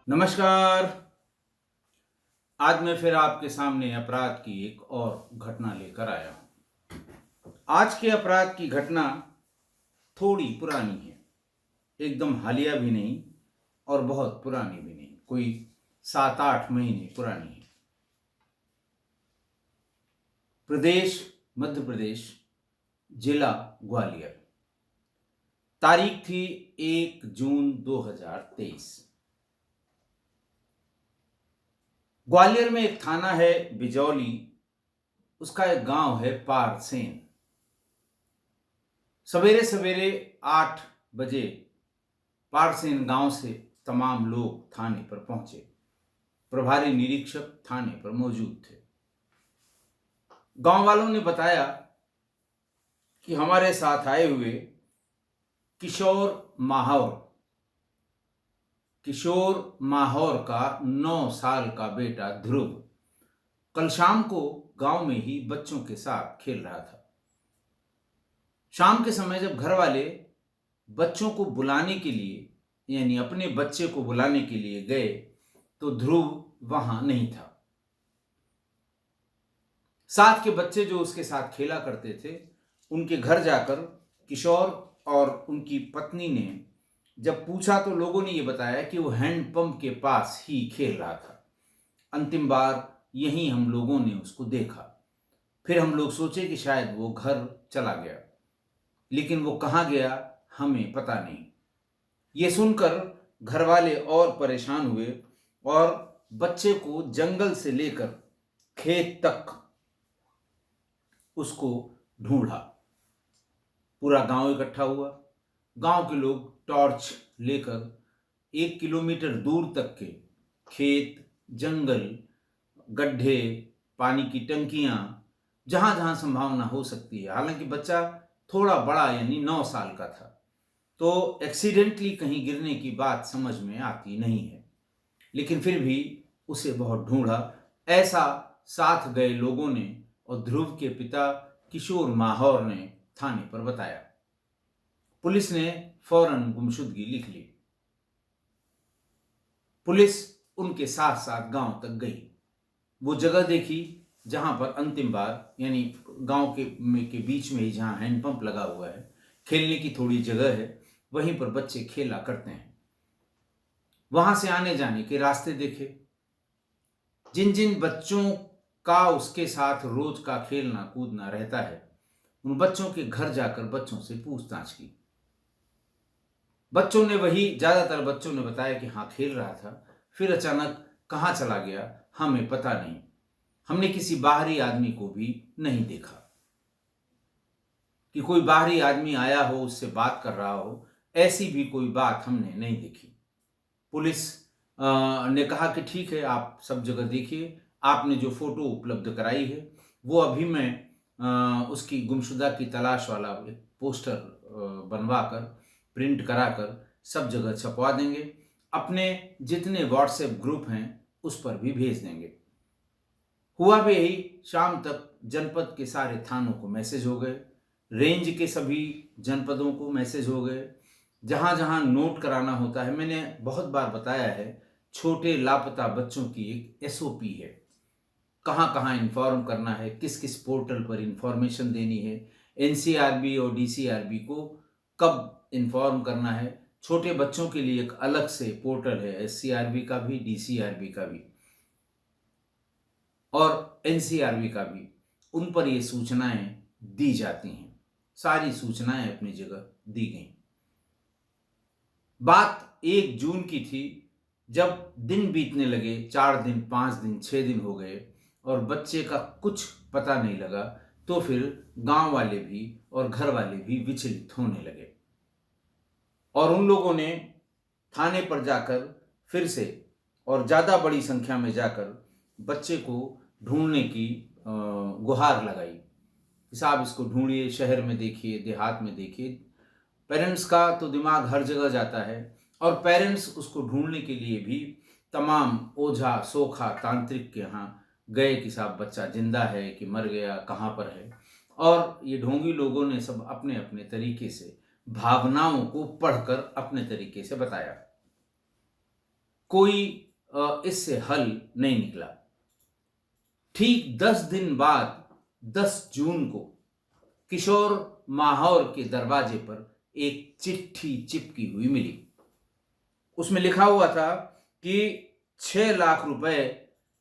नमस्कार। आज मैं फिर आपके सामने अपराध की एक और घटना लेकर आया हूं। आज के अपराध की घटना थोड़ी पुरानी है, एकदम हालिया भी नहीं और बहुत पुरानी भी नहीं, कोई 7-8 महीने पुरानी है। प्रदेश मध्य प्रदेश, जिला ग्वालियर। तारीख थी 1 जून 2023। ग्वालियर में एक थाना है बिजौली, उसका एक गांव है पारसेन। सवेरे सवेरे 8 बजे पारसेन गांव से तमाम लोग थाने पर पहुंचे। प्रभारी निरीक्षक थाने पर मौजूद थे। गांव वालों ने बताया कि हमारे साथ आए हुए किशोर माहौर का 9 साल का बेटा ध्रुव कल शाम को गांव में ही बच्चों के साथ खेल रहा था। शाम के समय जब घर वाले बच्चों को बुलाने के लिए, यानी अपने बच्चे को बुलाने के लिए गए, तो ध्रुव वहां नहीं था। साथ के बच्चे जो उसके साथ खेला करते थे, उनके घर जाकर किशोर और उनकी पत्नी ने जब पूछा तो लोगों ने यह बताया कि वो हैंडपंप के पास ही खेल रहा था। अंतिम बार यहीं हम लोगों ने उसको देखा। फिर हम लोग सोचे कि शायद वो घर चला गया, लेकिन वो कहाँ गया हमें पता नहीं। ये सुनकर घर वाले और परेशान हुए और बच्चे को जंगल से लेकर खेत तक उसको ढूंढा। पूरा गांव इकट्ठा हुआ। गांव के लोग टॉर्च लेकर 1 किलोमीटर दूर तक के खेत, जंगल, गड्ढे, पानी की टंकियां, जहां जहां संभावना हो सकती है। हालांकि बच्चा थोड़ा बड़ा यानी 9 साल का था, तो एक्सीडेंटली कहीं गिरने की बात समझ में आती नहीं है, लेकिन फिर भी उसे बहुत ढूंढा। ऐसा साथ गए लोगों ने और ध्रुव के पिता किशोर माहौर ने थाने पर बताया। पुलिस ने फौरन गुमशुदगी लिख ली। पुलिस उनके साथ साथ गांव तक गई। वो जगह देखी जहां पर अंतिम बार, यानी गांव के बीच में ही जहां हैंडपंप लगा हुआ है, खेलने की थोड़ी जगह है, वहीं पर बच्चे खेला करते हैं। वहां से आने जाने के रास्ते देखे। जिन जिन बच्चों का उसके साथ रोज का खेलना कूदना रहता है, उन बच्चों के घर जाकर बच्चों से पूछताछ की। बच्चों ने ज्यादातर बच्चों ने बताया कि हाँ खेल रहा था, फिर अचानक कहाँ चला गया हमें पता नहीं। हमने किसी बाहरी आदमी को भी नहीं देखा कि कोई बाहरी आदमी आया हो, उससे बात कर रहा हो, ऐसी भी कोई बात हमने नहीं देखी। पुलिस ने कहा कि ठीक है, आप सब जगह देखिए, आपने जो फोटो उपलब्ध कराई है वो अभी मैं उसकी गुमशुदा की तलाश वाला एक पोस्टर बनवाकर, प्रिंट कराकर सब जगह छपवा देंगे। अपने जितने व्हाट्सएप ग्रुप हैं उस पर भी भेज देंगे। हुआ भी यही, शाम तक जनपद के सारे थानों को मैसेज हो गए, रेंज के सभी जनपदों को मैसेज हो गए। जहां जहां नोट कराना होता है, मैंने बहुत बार बताया है, छोटे लापता बच्चों की एक एसओपी है, कहां कहां इन्फॉर्म करना है, किस किस पोर्टल पर इंफॉर्मेशन देनी है, एनसीआरबी और डीसीआरबी को कब इन्फॉर्म करना है। छोटे बच्चों के लिए एक अलग से पोर्टल है, एससीआरबी का भी, डीसीआरबी का भी और एनसीआरबी का भी। उन पर ये सूचनाएं दी जाती हैं। सारी सूचनाएं अपनी जगह दी गई। बात 1 जून की थी। जब दिन बीतने लगे, 4 दिन, 5 दिन, 6 दिन हो गए और बच्चे का कुछ पता नहीं लगा, तो फिर गांव वाले भी और घर वाले भी विचलित होने लगे और उन लोगों ने थाने पर जाकर फिर से और ज्यादा बड़ी संख्या में जाकर बच्चे को ढूंढने की गुहार लगाई कि साहब इसको ढूंढिए, शहर में देखिए, देहात में देखिए। पेरेंट्स का तो दिमाग हर जगह जाता है और पेरेंट्स उसको ढूंढने के लिए भी तमाम ओझा, सोखा, तांत्रिक के यहाँ गए कि साहब बच्चा जिंदा है कि मर गया, कहाँ पर है। और ये ढोंगी लोगों ने सब अपने अपने तरीके से भावनाओं को पढ़कर अपने तरीके से बताया। कोई इससे हल नहीं निकला। ठीक 10 दिन बाद 10 जून को किशोर माहौर के दरवाजे पर एक चिट्ठी चिपकी हुई मिली। उसमें लिखा हुआ था कि 6 लाख रुपए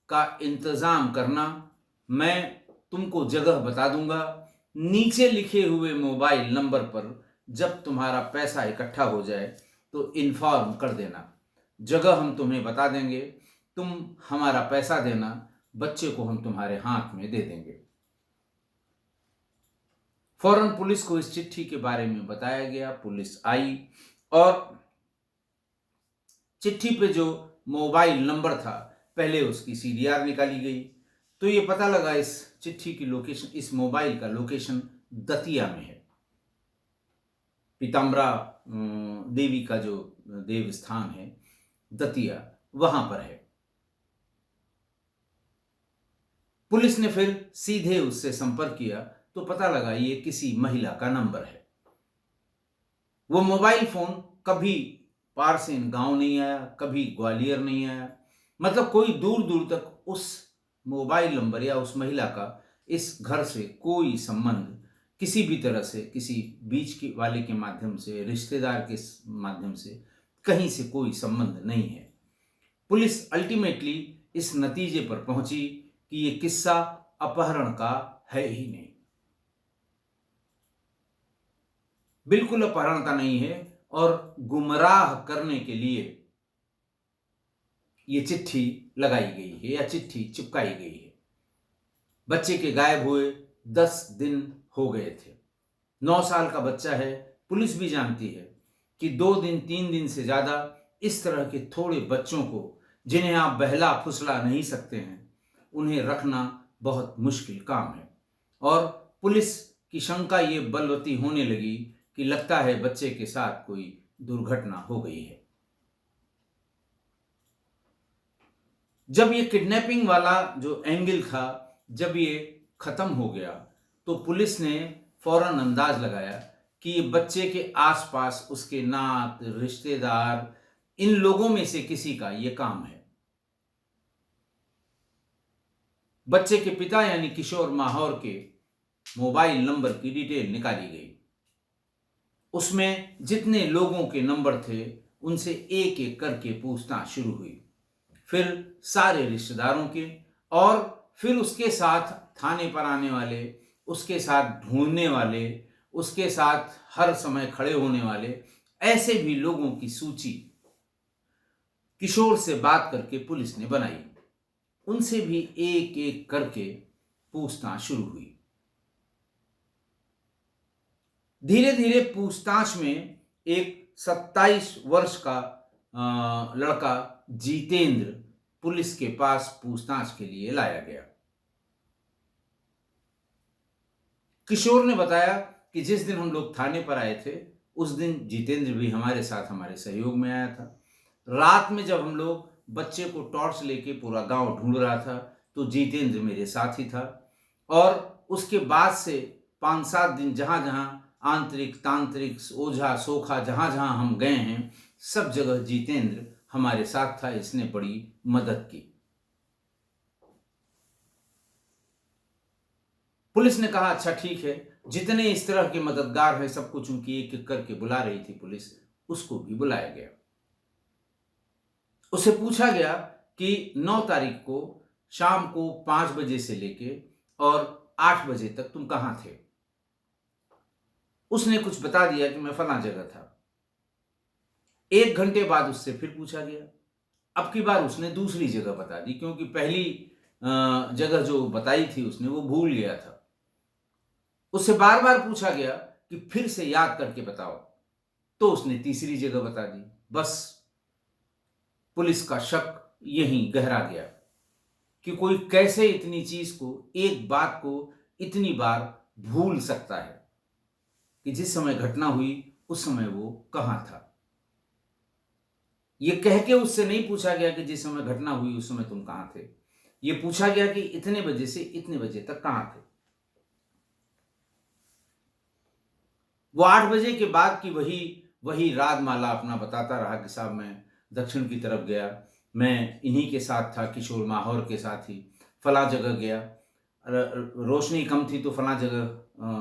का इंतजाम करना, मैं तुमको जगह बता दूंगा, नीचे लिखे हुए मोबाइल नंबर पर जब तुम्हारा पैसा इकट्ठा हो जाए तो इन्फॉर्म कर देना, जगह हम तुम्हें बता देंगे, तुम हमारा पैसा देना, बच्चे को हम तुम्हारे हाथ में दे देंगे। फौरन पुलिस को इस चिट्ठी के बारे में बताया गया। पुलिस आई और चिट्ठी पे जो मोबाइल नंबर था, पहले उसकी सीडीआर निकाली गई तो ये पता लगा इस चिट्ठी की लोकेशन, इस मोबाइल का लोकेशन दतिया में है। पीताम्बरा देवी का जो देव स्थान है दतिया, वहां पर है। पुलिस ने फिर सीधे उससे संपर्क किया तो पता लगा ये किसी महिला का नंबर है। वो मोबाइल फोन कभी पारसेन गांव नहीं आया, कभी ग्वालियर नहीं आया, मतलब कोई दूर दूर तक उस मोबाइल नंबर या उस महिला का इस घर से कोई संबंध किसी भी तरह से, किसी बीच के वाले के माध्यम से, रिश्तेदार के माध्यम से, कहीं से कोई संबंध नहीं है। पुलिस अल्टीमेटली इस नतीजे पर पहुंची कि ये किस्सा अपहरण का है ही नहीं, बिल्कुल अपहरण का नहीं है, और गुमराह करने के लिए ये चिट्ठी लगाई गई है या चिट्ठी चिपकाई गई है। बच्चे के गायब हुए 10 दिन हो गए थे। 9 साल का बच्चा है। पुलिस भी जानती है कि 2 दिन 3 दिन से ज्यादा इस तरह के थोड़े बच्चों को, जिन्हें आप बहला फुसला नहीं सकते हैं, उन्हें रखना बहुत मुश्किल काम है। और पुलिस की शंका ये बलवती होने लगी कि लगता है बच्चे के साथ कोई दुर्घटना हो गई है। जब ये किडनैपिंग वाला जो एंगल था, जब ये खत्म हो गया तो पुलिस ने फौरन अंदाज लगाया कि ये बच्चे के आसपास उसके नात, रिश्तेदार, इन लोगों में से किसी का ये काम है। बच्चे के पिता यानी किशोर माहौर के मोबाइल नंबर की डिटेल निकाली गई। उसमें जितने लोगों के नंबर थे उनसे एक एक करके पूछताछ शुरू हुई, फिर सारे रिश्तेदारों के, और फिर उसके साथ थाने पर आने वाले, उसके साथ ढूंढने वाले, उसके साथ हर समय खड़े होने वाले ऐसे भी लोगों की सूची किशोर से बात करके पुलिस ने बनाई। उनसे भी एक एक करके पूछताछ शुरू हुई। धीरे धीरे पूछताछ में एक 27 वर्ष का लड़का जितेंद्र पुलिस के पास पूछताछ के लिए लाया गया। किशोर ने बताया कि जिस दिन हम लोग थाने पर आए थे उस दिन जितेंद्र भी हमारे साथ हमारे सहयोग में आया था। रात में जब हम लोग बच्चे को टॉर्च लेके पूरा गांव ढूंढ रहा था तो जितेंद्र मेरे साथ ही था, और उसके बाद से 5-7 दिन जहां जहां आंतरिक, तांत्रिक, ओझा, सोखा, जहां जहां हम गए हैं, सब जगह जितेंद्र हमारे साथ था। इसने बड़ी मदद की। पुलिस ने कहा अच्छा ठीक है, जितने इस तरह के मददगार हैं सबको चूंकि एक एक करके बुला रही थी पुलिस, उसको भी बुलाया गया। उससे पूछा गया कि 9 तारीख को शाम को 5 बजे से लेके और 8 बजे तक तुम कहां थे। उसने कुछ बता दिया कि मैं फलां जगह था। 1 घंटे बाद उससे फिर पूछा गया। अब की बार उसने दूसरी जगह बता दी, क्योंकि पहली जगह जो बताई थी उसने वो भूल गया था। उससे बार बार पूछा गया कि फिर से याद करके बताओ, तो उसने तीसरी जगह बता दी। बस पुलिस का शक यहीं गहरा गया कि कोई कैसे इतनी चीज को, एक बात को इतनी बार भूल सकता है, कि जिस समय घटना हुई उस समय वो कहां था। ये कह के उससे नहीं पूछा गया कि जिस समय घटना हुई उस समय तुम कहां थे। ये पूछा गया कि इतने बजे से इतने बजे तक कहां थे। वो 8 बजे के बाद की वही रागमाला अपना बताता रहा कि साहब मैं दक्षिण की तरफ गया, मैं इन्हीं के साथ था, किशोर माहौर के साथ ही फला जगह गया, रोशनी कम थी तो फला जगह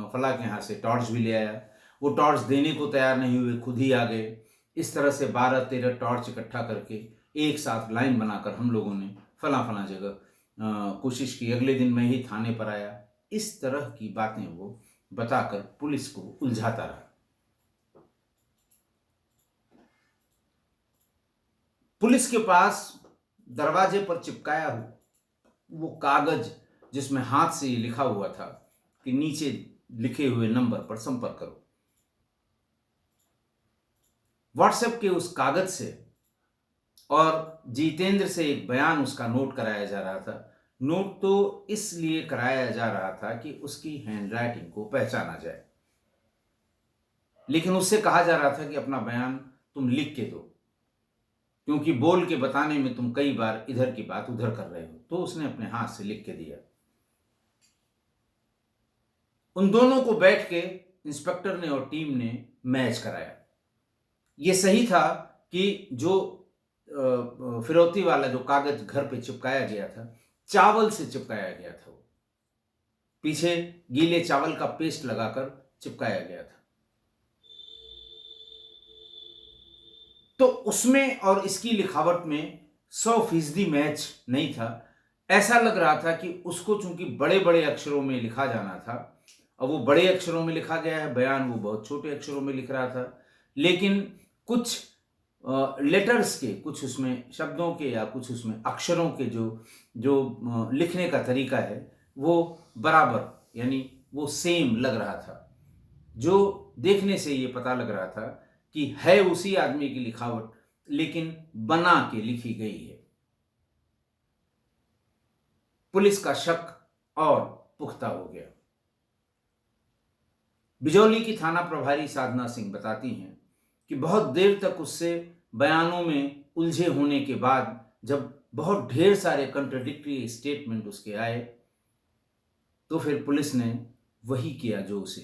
फला के यहाँ से टॉर्च भी ले आया। वो टॉर्च देने को तैयार नहीं हुए, खुद ही आ गए। इस तरह से 12-13 टॉर्च इकट्ठा करके एक साथ लाइन बनाकर हम लोगों ने फला फला जगह कोशिश की। अगले दिन मैं ही थाने पर आया। इस तरह की बातें वो बताकर पुलिस को उलझाता रहा। पुलिस के पास दरवाजे पर चिपकाया हो वो कागज जिसमें हाथ से ये लिखा हुआ था कि नीचे लिखे हुए नंबर पर संपर्क करो। व्हाट्सएप के उस कागज से और जितेंद्र से एक बयान उसका नोट कराया जा रहा था। नोट तो इसलिए कराया जा रहा था कि उसकी हैंडराइटिंग को पहचाना जाए, लेकिन उससे कहा जा रहा था कि अपना बयान तुम लिख के दो, क्योंकि बोल के बताने में तुम कई बार इधर की बात उधर कर रहे हो। तो उसने अपने हाथ से लिख के दिया। उन दोनों को बैठ के इंस्पेक्टर ने और टीम ने मैच कराया। ये सही था कि जो फिरौती वाला जो कागज घर पे चिपकाया गया था, चावल से चिपकाया गया था। वो पीछे गीले चावल का पेस्ट लगाकर चिपकाया गया था। तो उसमें और इसकी लिखावट में 100% मैच नहीं था। ऐसा लग रहा था कि उसको चूंकि बड़े बड़े अक्षरों में लिखा जाना था, अब वो बड़े अक्षरों में लिखा गया है, बयान वो बहुत छोटे अक्षरों में लिख रहा था। लेकिन कुछ लेटर्स के, कुछ उसमें शब्दों के या कुछ उसमें अक्षरों के जो लिखने का तरीका है वो बराबर, यानी वो सेम लग रहा था। जो देखने से ये पता लग रहा था कि है उसी आदमी की लिखावट, लेकिन बना के लिखी गई है। पुलिस का शक और पुख्ता हो गया। बिजौली की थाना प्रभारी साधना सिंह बताती हैं कि बहुत देर तक उससे बयानों में उलझे होने के बाद जब बहुत ढेर सारे कंट्राडिक्टरी स्टेटमेंट उसके आए, तो फिर पुलिस ने वही किया जो उसे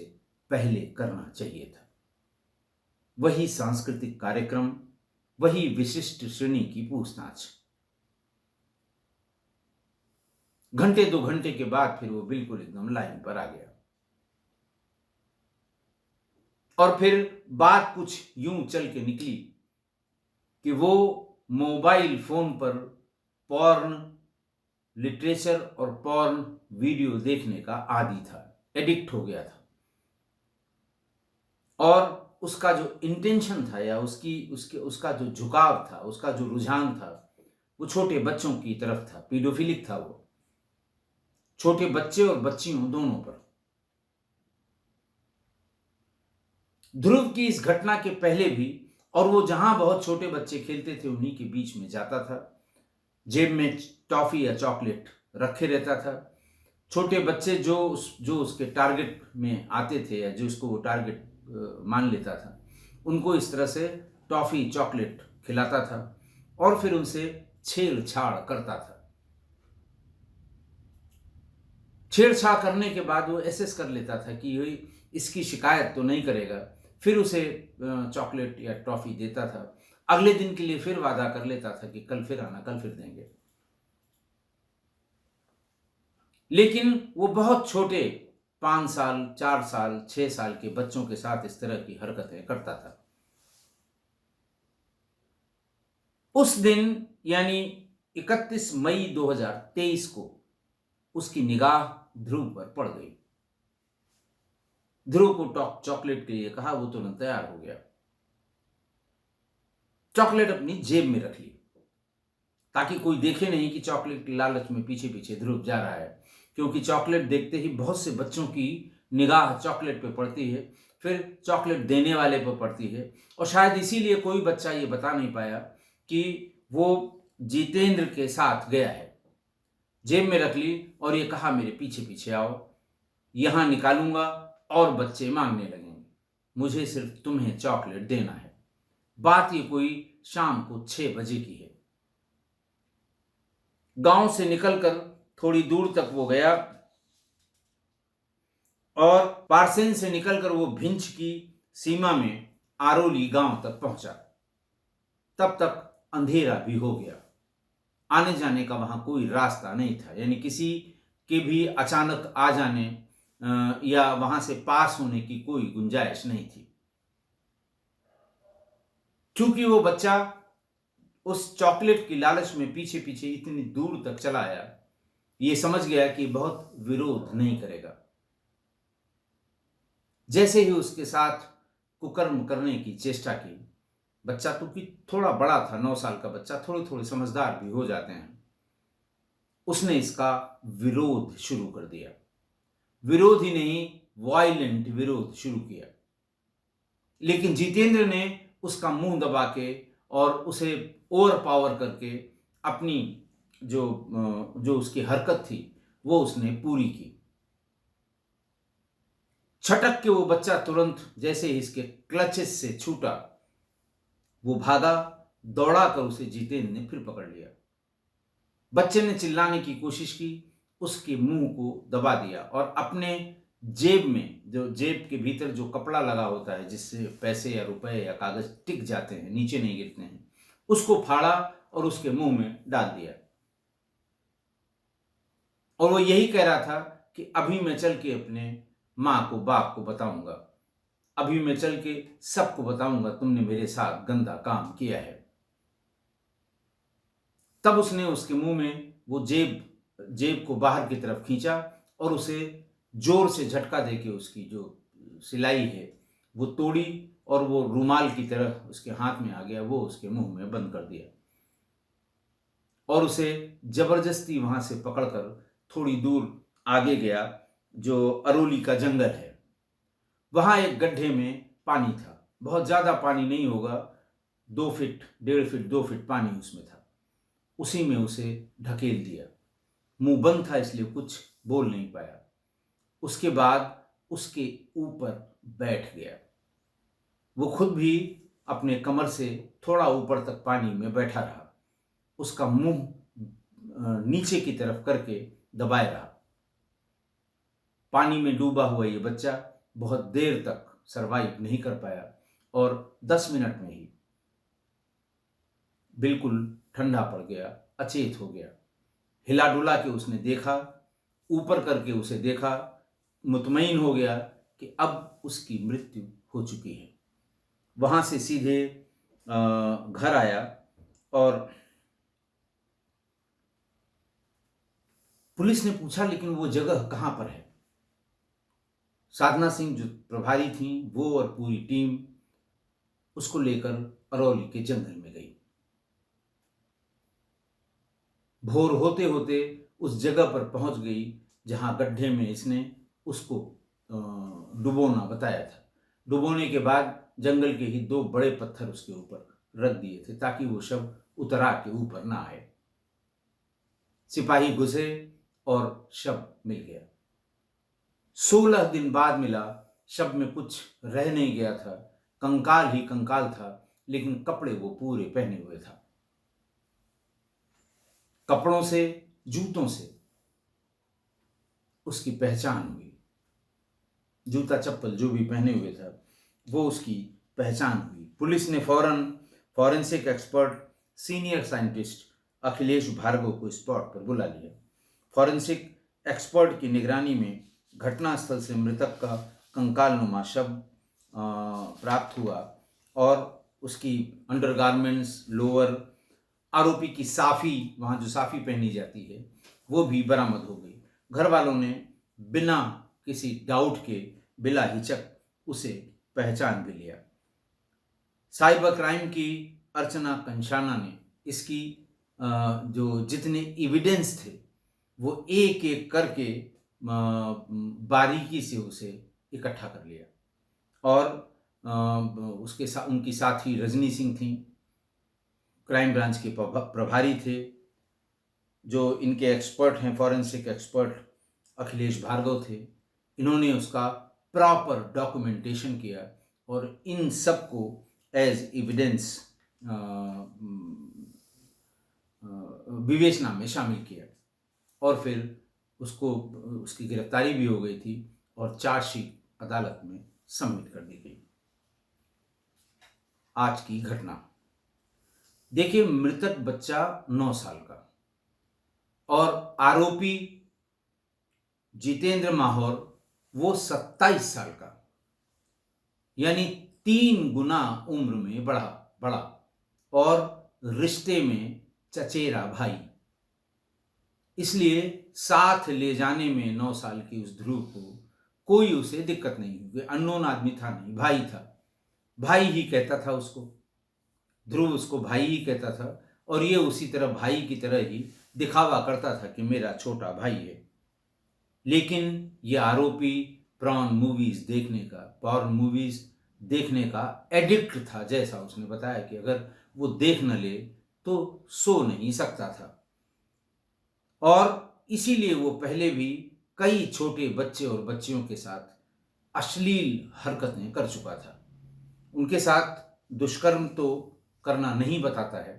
पहले करना चाहिए था। वही सांस्कृतिक कार्यक्रम, वही विशिष्ट श्रेणी की पूछताछ। घंटे 2 घंटे के बाद फिर वो बिल्कुल एकदम लाइन पर आ गया। और फिर बात कुछ यूं चल के निकली कि वो मोबाइल फोन पर पॉर्न लिटरेचर और पॉर्न वीडियो देखने का आदी था, एडिक्ट हो गया था। और उसका जो इंटेंशन था या उसका जो झुकाव था, उसका जो रुझान था, वो छोटे बच्चों की तरफ था। पीडोफिलिक था वो, छोटे बच्चे और बच्चियों दोनों पर। ध्रुव की इस घटना के पहले भी, और वो जहां बहुत छोटे बच्चे खेलते थे उन्हीं के बीच में जाता था, जेब में टॉफी या चॉकलेट रखे रहता था। छोटे बच्चे जो उसके टारगेट में आते थे या जो उसको वो टारगेट मान लेता था, उनको इस तरह से टॉफी चॉकलेट खिलाता था और फिर उनसे छेड़छाड़ करता था। छेड़छाड़ करने के बाद वो एसेस कर लेता था कि ये इसकी शिकायत तो नहीं करेगा, फिर उसे चॉकलेट या टॉफी देता था। अगले दिन के लिए फिर वादा कर लेता था कि कल फिर आना, कल फिर देंगे। लेकिन वो बहुत छोटे 5 साल, 4 साल, 6 साल के बच्चों के साथ इस तरह की हरकतें करता था। उस दिन यानी 31 मई 2023 को उसकी निगाह ध्रुव पर पड़ गई। ध्रुव को चॉकलेट के लिए कहा, वो तुरंत तैयार हो गया। चॉकलेट अपनी जेब में रख ली ताकि कोई देखे नहीं कि चॉकलेट की लालच में पीछे पीछे ध्रुव जा रहा है, क्योंकि चॉकलेट देखते ही बहुत से बच्चों की निगाह चॉकलेट पे पड़ती है, फिर चॉकलेट देने वाले पर पड़ती है। और शायद इसीलिए कोई बच्चा ये बता नहीं पाया कि वो जितेंद्र के साथ गया है। जेब में रख ली और ये कहा, मेरे पीछे पीछे आओ, यहां निकालूंगा और बच्चे मांगने लगेंगे, मुझे सिर्फ तुम्हें चॉकलेट देना है। बात ये कोई शाम को 6 बजे की है। गांव से निकलकर थोड़ी दूर तक वो गया और पारसेन से निकलकर वो भिंच की सीमा में आरोली गांव तक पहुंचा। तब तक अंधेरा भी हो गया। आने जाने का वहां कोई रास्ता नहीं था, यानी किसी के भी अचानक आ जाने या वहां से पास होने की कोई गुंजाइश नहीं थी। क्योंकि वो बच्चा उस चॉकलेट की लालच में पीछे पीछे इतनी दूर तक चला आया, ये समझ गया कि बहुत विरोध नहीं करेगा। जैसे ही उसके साथ कुकर्म करने की चेष्टा की, बच्चा तो कि थोड़ा बड़ा था, 9 साल का बच्चा, थोड़े थोड़े समझदार भी हो जाते हैं, उसने इसका विरोध शुरू कर दिया। विरोध ही नहीं, वायलेंट विरोध शुरू किया। लेकिन जितेंद्र ने उसका मुंह दबा के और उसे ओवर पावर करके अपनी जो उसकी हरकत थी वो उसने पूरी की। छटक के वो बच्चा तुरंत जैसे ही इसके क्लचेस से छूटा, वो भागा, दौड़ा कर उसे जितेंद्र ने फिर पकड़ लिया। बच्चे ने चिल्लाने की कोशिश की, उसके मुंह को दबा दिया और अपने जेब में, जो जेब के भीतर जो कपड़ा लगा होता है जिससे पैसे या रुपए या कागज टिक जाते हैं, नीचे नहीं गिरते हैं, उसको फाड़ा और उसके मुंह में डाल दिया। और वो यही कह रहा था कि अभी मैं चल के अपने मां को, बाप को बताऊंगा, अभी मैं चल के सबको बताऊंगा तुमने मेरे साथ गंदा काम किया है। तब उसने उसके मुंह में वो जेब को बाहर की तरफ खींचा और उसे जोर से झटका देके उसकी जो सिलाई है वो तोड़ी और वो रुमाल की तरह उसके हाथ में आ गया, वो उसके मुंह में बंद कर दिया और उसे जबरदस्ती वहां से पकड़कर थोड़ी दूर आगे गया, जो अरोली का जंगल है। वहां एक गड्ढे में पानी था, बहुत ज्यादा पानी नहीं होगा, 2 फीट, 1.5 फीट, 2 फीट पानी उसमें था। उसी में उसे ढकेल दिया। मुंह बंद था इसलिए कुछ बोल नहीं पाया। उसके बाद उसके ऊपर बैठ गया। वो खुद भी अपने कमर से थोड़ा ऊपर तक पानी में बैठा रहा, उसका मुंह नीचे की तरफ करके दबाए रहा। पानी में डूबा हुआ ये बच्चा बहुत देर तक सरवाइव नहीं कर पाया और 10 मिनट में ही बिल्कुल ठंडा पड़ गया, अचेत हो गया। हिला डुला के उसने देखा, ऊपर करके उसे देखा, मुतमईन हो गया कि अब उसकी मृत्यु हो चुकी है। वहां से सीधे घर आया और पुलिस ने पूछा लेकिन वो जगह कहां पर है। साधना सिंह जो प्रभारी थी, वो और पूरी टीम उसको लेकर अरौली के जंगल में गई। भोर होते होते उस जगह पर पहुंच गई जहां गड्ढे में इसने उसको डुबोना बताया था। डुबोने के बाद जंगल के ही 2 बड़े पत्थर उसके ऊपर रख दिए थे ताकि वो शव उतरा के ऊपर ना आए। सिपाही घुसे और शव मिल गया। 16 दिन बाद मिला। शव में कुछ रह नहीं गया था, कंकाल ही कंकाल था, लेकिन कपड़े वो पूरे पहने हुए था। कपड़ों से, जूतों से उसकी पहचान हुई। जूता चप्पल जो भी पहने हुए था वो उसकी पहचान हुई। पुलिस ने फौरन forensic expert, senior scientist Akhilesh Bhargava को स्पॉट पर बुला लिया। फॉरेंसिक एक्सपर्ट की निगरानी में घटनास्थल से मृतक का कंकालनुमा शव प्राप्त हुआ और उसकी अंडरगारमेंट्स, लोअर, आरोपी की साफी, वहां जो साफी पहनी जाती है, वो भी बरामद हो गई। घर वालों ने बिना किसी डाउट के, बिला हिचक उसे पहचान भी लिया। साइबर क्राइम की अर्चना कंशाना ने इसकी जो जितने एविडेंस थे वो एक एक करके बारीकी से उसे इकट्ठा कर लिया और उसके साथ उनकी साथी रजनी सिंह थी, क्राइम ब्रांच के प्रभारी थे, जो इनके एक्सपर्ट हैं, फॉरेंसिक एक्सपर्ट अखिलेश भार्गव थे। इन्होंने उसका प्रॉपर डॉक्यूमेंटेशन किया और इन सब को एज एविडेंस विवेचना में शामिल किया और फिर उसकी गिरफ्तारी भी हो गई थी और चार्जशीट अदालत में सबमिट कर दी गई। आज की घटना देखिए, मृतक बच्चा 9 साल का, और आरोपी जितेंद्र माहौर वो 27 साल का, यानी 3 गुना उम्र में बड़ा और रिश्ते में चचेरा भाई। इसलिए साथ ले जाने में 9 साल की उस ध्रुव को कोई उसे दिक्कत नहीं हुई। अननोन आदमी था नहीं, भाई था। भाई ही कहता था उसको, ध्रुव उसको भाई ही कहता था और ये उसी तरह भाई की तरह ही दिखावा करता था कि मेरा छोटा भाई है। लेकिन ये आरोपी पॉर्न मूवीज देखने का एडिक्ट था। जैसा उसने बताया कि अगर वो देख न ले तो सो नहीं सकता था और इसीलिए वो पहले भी कई छोटे बच्चे और बच्चियों के साथ अश्लील हरकतें कर चुका था। उनके साथ दुष्कर्म तो करना नहीं बताता है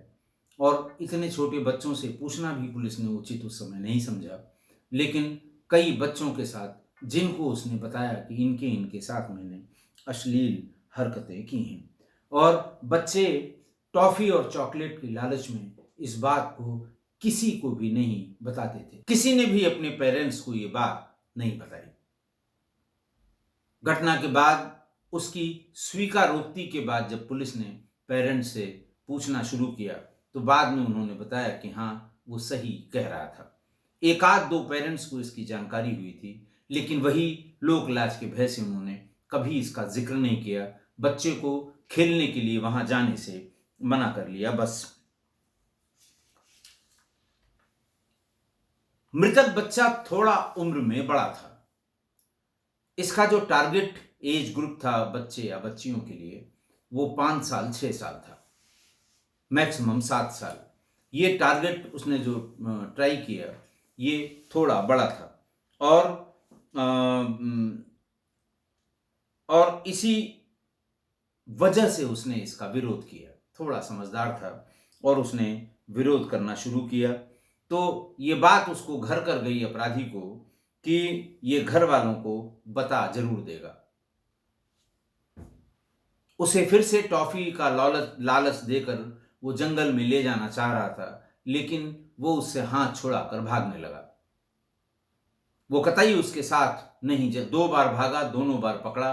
और इतने छोटे बच्चों से पूछना भी पुलिस ने उचित उस समय नहीं समझा। लेकिन कई बच्चों के साथ जिनको उसने बताया कि इनके साथ मैंने अश्लील हरकतें की हैं और बच्चे टॉफी और चॉकलेट की लालच में इस बात को किसी को भी नहीं बताते थे। किसी ने भी अपने पेरेंट्स को ये बात नहीं बताई। घटना के बाद उसकी स्वीकारोक्ति के बाद जब पुलिस ने पेरेंट्स से पूछना शुरू किया तो बाद में उन्होंने बताया कि हाँ, वो सही कह रहा था। एक आध दो पेरेंट्स को इसकी जानकारी हुई थी, लेकिन वही लोक लाज के भय से उन्होंने कभी इसका जिक्र नहीं किया। बच्चे को खेलने के लिए वहां जाने से मना कर लिया बस। मृतक बच्चा थोड़ा उम्र में बड़ा था। इसका जो टारगेट एज ग्रुप था बच्चे या बच्चियों के लिए वो 5 साल 6 साल था, मैक्सिमम 7 साल। ये टारगेट उसने जो ट्राई किया ये थोड़ा बड़ा था और इसी वजह से उसने इसका विरोध किया। थोड़ा समझदार था और उसने विरोध करना शुरू किया तो ये बात उसको घर कर गई अपराधी को कि ये घर वालों को बता जरूर देगा। उसे फिर से टॉफी का लालच देकर वो जंगल में ले जाना चाह रहा था, लेकिन वो उससे हाथ छुड़ाकर भागने लगा। वो कतई उसके साथ नहीं, 2 बार भागा, दोनों बार पकड़ा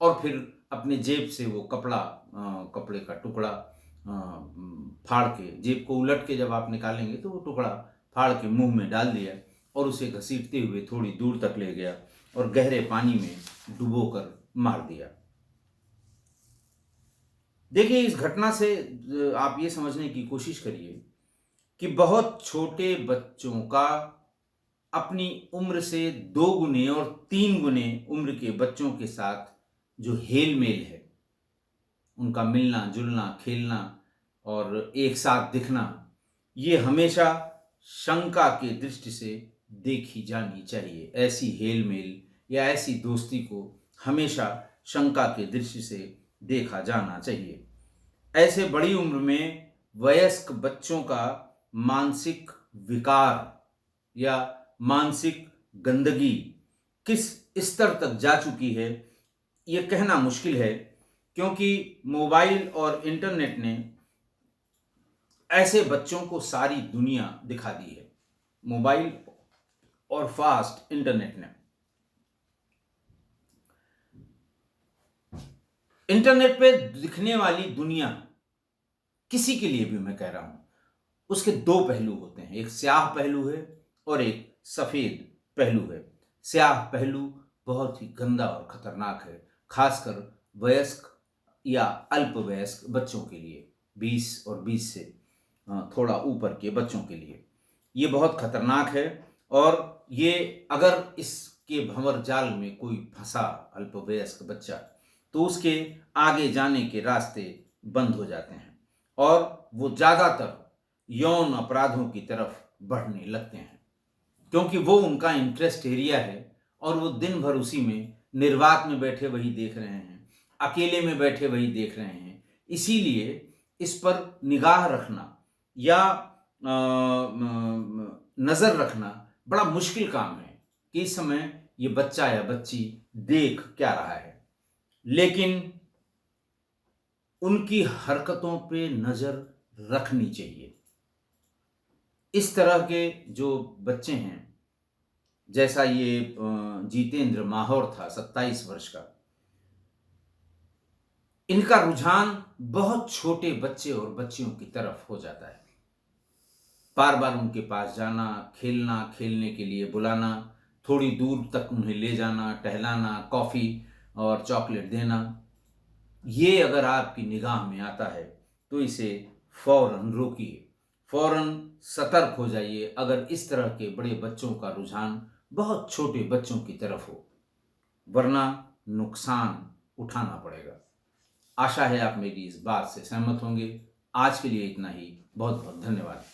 और फिर अपने जेब से वो कपड़े का टुकड़ा फाड़ के, जेब को उलट के जब आप निकालेंगे तो वो टुकड़ा फाड़ के मुंह में डाल दिया और उसे घसीटते हुए थोड़ी दूर तक ले गया और गहरे पानी में डुबोकर मार दिया। देखिए, इस घटना से आप ये समझने की कोशिश करिए कि बहुत छोटे बच्चों का अपनी उम्र से 2 गुने और 3 गुने उम्र के बच्चों के साथ जो हेल मेल है, उनका मिलना जुलना, खेलना और एक साथ दिखना, ये हमेशा शंका के दृष्टि से देखी जानी चाहिए। ऐसी हेल मेल या ऐसी दोस्ती को हमेशा शंका के दृष्टि से देखा जाना चाहिए। ऐसे बड़ी उम्र में वयस्क बच्चों का मानसिक विकार या मानसिक गंदगी किस स्तर तक जा चुकी है ये कहना मुश्किल है, क्योंकि मोबाइल और इंटरनेट ने ऐसे बच्चों को सारी दुनिया दिखा दी है। मोबाइल और फास्ट इंटरनेट ने, इंटरनेट पे दिखने वाली दुनिया किसी के लिए भी मैं कह रहा हूं, उसके 2 पहलू होते हैं। एक स्याह पहलू है और एक सफेद पहलू है। स्याह पहलू बहुत ही गंदा और खतरनाक है, खासकर वयस्क या अल्पवयस्क बच्चों के लिए, 20 और 20 से थोड़ा ऊपर के बच्चों के लिए ये बहुत खतरनाक है। और ये अगर इसके भंवर जाल में कोई फंसा अल्पवयस्क बच्चा तो उसके आगे जाने के रास्ते बंद हो जाते हैं और वो ज़्यादातर यौन अपराधों की तरफ बढ़ने लगते हैं, क्योंकि वो उनका इंटरेस्ट एरिया है और वो दिन भर उसी में निर्वात में बैठे वही देख रहे हैं, अकेले में बैठे वही देख रहे हैं। इसीलिए इस पर निगाह रखना या नज़र रखना बड़ा मुश्किल काम है कि इस समय ये बच्चा या बच्ची देख क्या रहा है। लेकिन उनकी हरकतों पे नज़र रखनी चाहिए। इस तरह के जो बच्चे हैं, जैसा ये जितेंद्र माहौर था 27 वर्ष का, इनका रुझान बहुत छोटे बच्चे और बच्चियों की तरफ हो जाता है। बार बार उनके पास जाना, खेलना, खेलने के लिए बुलाना, थोड़ी दूर तक उन्हें ले जाना, टहलाना, कॉफ़ी और चॉकलेट देना। ये अगर आपकी निगाह में आता है तो इसे फ़ौरन रोकिए, फ़ौरन सतर्क हो जाइए अगर इस तरह के बड़े बच्चों का रुझान बहुत छोटे बच्चों की तरफ हो, वरना नुकसान उठाना पड़ेगा। आशा है आप मेरी इस बात से सहमत होंगे। आज के लिए इतना ही। बहुत बहुत धन्यवाद।